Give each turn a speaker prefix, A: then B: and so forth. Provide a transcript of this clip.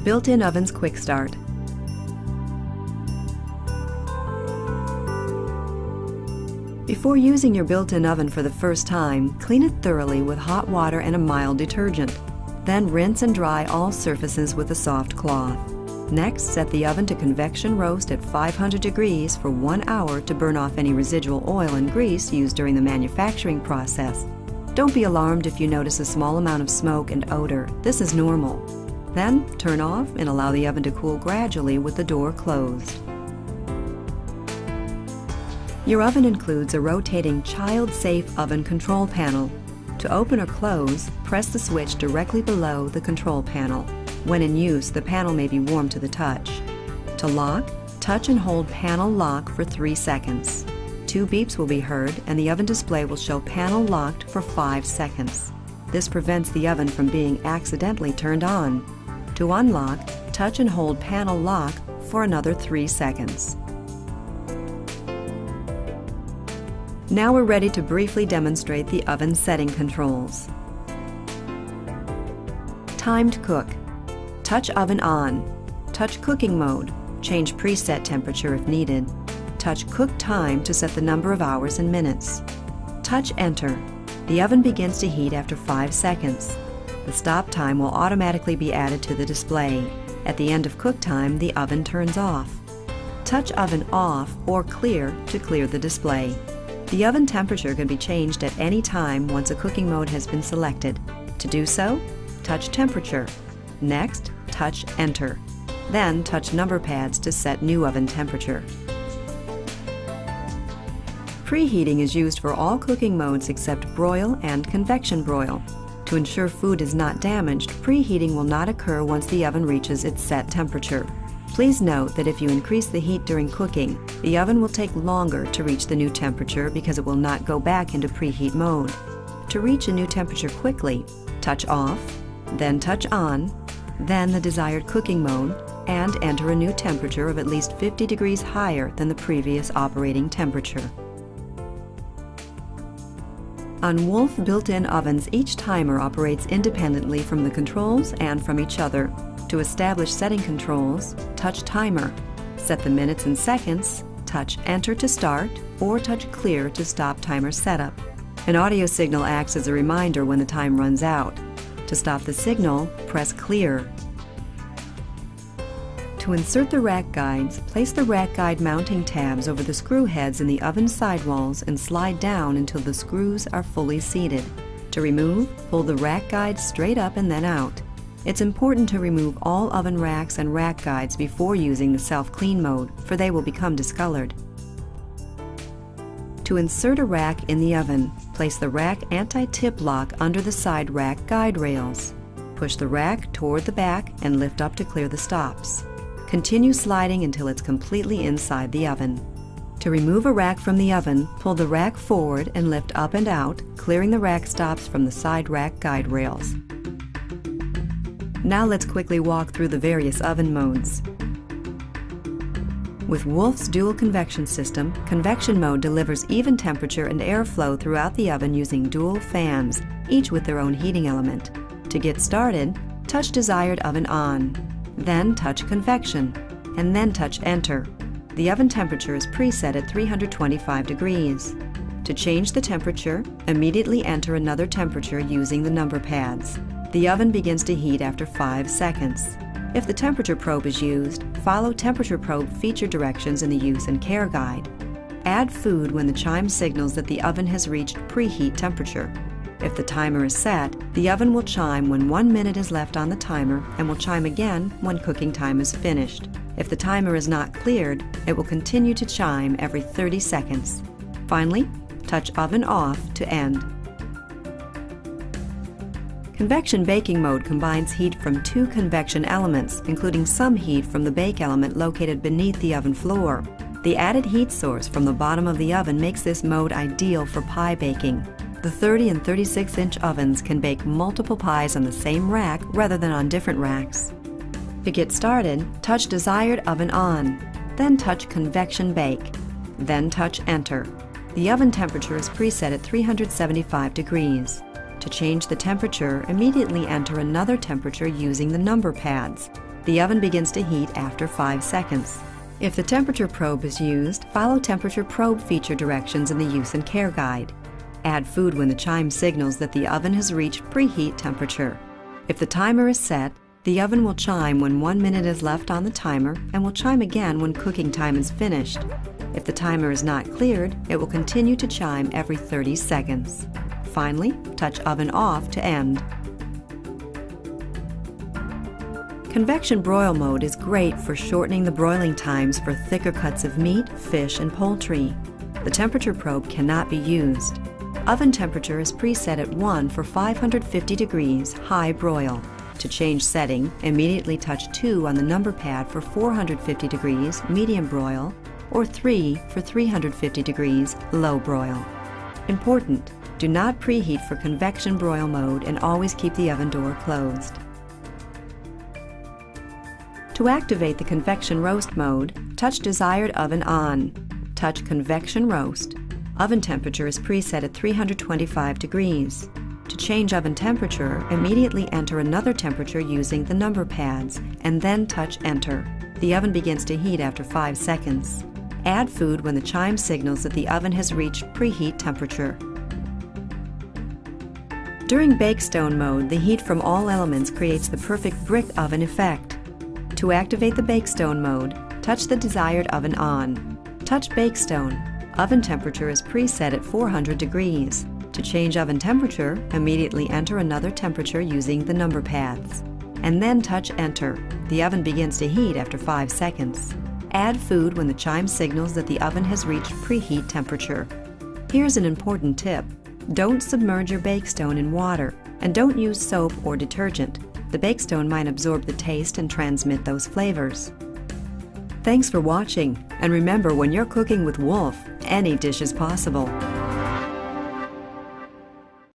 A: Built-in Ovens Quick Start. Before using your built-in oven for the first time, clean it thoroughly with hot water and a mild detergent. Then rinse and dry all surfaces with a soft cloth. Next, set the oven to convection roast at 500 degrees for 1 hour to burn off any residual oil and grease used during the manufacturing process. Don't be alarmed if you notice a small amount of smoke and odor. This is normal. Then, turn off and allow the oven to cool gradually with the door closed. Your oven includes a rotating child-safe oven control panel. To open or close, press the switch directly below the control panel. When in use, the panel may be warm to the touch. To lock, touch and hold panel lock for 3 seconds. 2 beeps will be heard and the oven display will show panel locked for 5 seconds. This prevents the oven from being accidentally turned on. To unlock, touch and hold panel lock for another 3 seconds. Now we're ready to briefly demonstrate the oven setting controls. Timed cook. Touch oven on. Touch cooking mode. Change preset temperature if needed. Touch cook time to set the number of hours and minutes. Touch enter. The oven begins to heat after 5 seconds. The stop time will automatically be added to the display. At the end of cook time, the oven turns off. Touch oven off or clear to clear the display. The oven temperature can be changed at any time once a cooking mode has been selected. To do so, touch temperature. Next, touch enter. Then touch number pads to set new oven temperature. Preheating is used for all cooking modes except broil and convection broil. To ensure food is not damaged, preheating will not occur once the oven reaches its set temperature. Please note that if you increase the heat during cooking, the oven will take longer to reach the new temperature because it will not go back into preheat mode. To reach a new temperature quickly, touch off, then touch on, then the desired cooking mode, and enter a new temperature of at least 50 degrees higher than the previous operating temperature. On Wolf built-in ovens, each timer operates independently from the controls and from each other. To establish setting controls, touch timer. Set the minutes and seconds, touch enter to start, or touch clear to stop timer setup. An audio signal acts as a reminder when the time runs out. To stop the signal, press clear. To insert the rack guides, place the rack guide mounting tabs over the screw heads in the oven sidewalls and slide down until the screws are fully seated. To remove, pull the rack guides straight up and then out. It's important to remove all oven racks and rack guides before using the self-clean mode, for they will become discolored. To insert a rack in the oven, place the rack anti-tip lock under the side rack guide rails. Push the rack toward the back and lift up to clear the stops. Continue sliding until it's completely inside the oven. To remove a rack from the oven, pull the rack forward and lift up and out, clearing the rack stops from the side rack guide rails. Now let's quickly walk through the various oven modes. With Wolf's dual convection system, convection mode delivers even temperature and airflow throughout the oven using dual fans, each with their own heating element. To get started, touch desired oven on. Then touch convection, and then touch enter. The oven temperature is preset at 325 degrees. To change the temperature, immediately enter another temperature using the number pads. The oven begins to heat after 5 seconds. If the temperature probe is used, follow temperature probe feature directions in the use and care guide. Add food when the chime signals that the oven has reached preheat temperature. If the timer is set, the oven will chime when 1 minute is left on the timer and will chime again when cooking time is finished. If the timer is not cleared, it will continue to chime every 30 seconds. Finally, touch oven off to end. Convection baking mode combines heat from 2 convection elements, including some heat from the bake element located beneath the oven floor. The added heat source from the bottom of the oven makes this mode ideal for pie baking. The 30 and 36-inch ovens can bake multiple pies on the same rack rather than on different racks. To get started, touch desired oven on, then touch convection bake, then touch enter. The oven temperature is preset at 375 degrees. To change the temperature, immediately enter another temperature using the number pads. The oven begins to heat after 5 seconds. If the temperature probe is used, follow temperature probe feature directions in the Use and Care Guide. Add food when the chime signals that the oven has reached preheat temperature. If the timer is set, the oven will chime when 1 minute is left on the timer and will chime again when cooking time is finished. If the timer is not cleared, it will continue to chime every 30 seconds. Finally, touch oven off to end. Convection broil mode is great for shortening the broiling times for thicker cuts of meat, fish, and poultry. The temperature probe cannot be used. Oven temperature is preset at 1 for 550 degrees high broil. To change setting, immediately touch 2 on the number pad for 450 degrees medium broil or 3 for 350 degrees low broil. Important: do not preheat for convection broil mode and always keep the oven door closed. To activate the convection roast mode, touch desired oven on. Touch convection roast. Oven temperature is preset at 325 degrees. To change oven temperature, immediately enter another temperature using the number pads and then touch enter. The oven begins to heat after 5 seconds. Add food when the chime signals that the oven has reached preheat temperature. During bake stone mode, the heat from all elements creates the perfect brick oven effect. To activate the bake stone mode, touch the desired oven on. Touch bake stone. Oven temperature is preset at 400 degrees. To change oven temperature, immediately enter another temperature using the number pads. And then touch enter. The oven begins to heat after 5 seconds. Add food when the chime signals that the oven has reached preheat temperature. Here's an important tip. Don't submerge your bake stone in water, and don't use soap or detergent. The bake stone might absorb the taste and transmit those flavors. Thanks for watching, and remember, when you're cooking with Wolf, any dish is possible.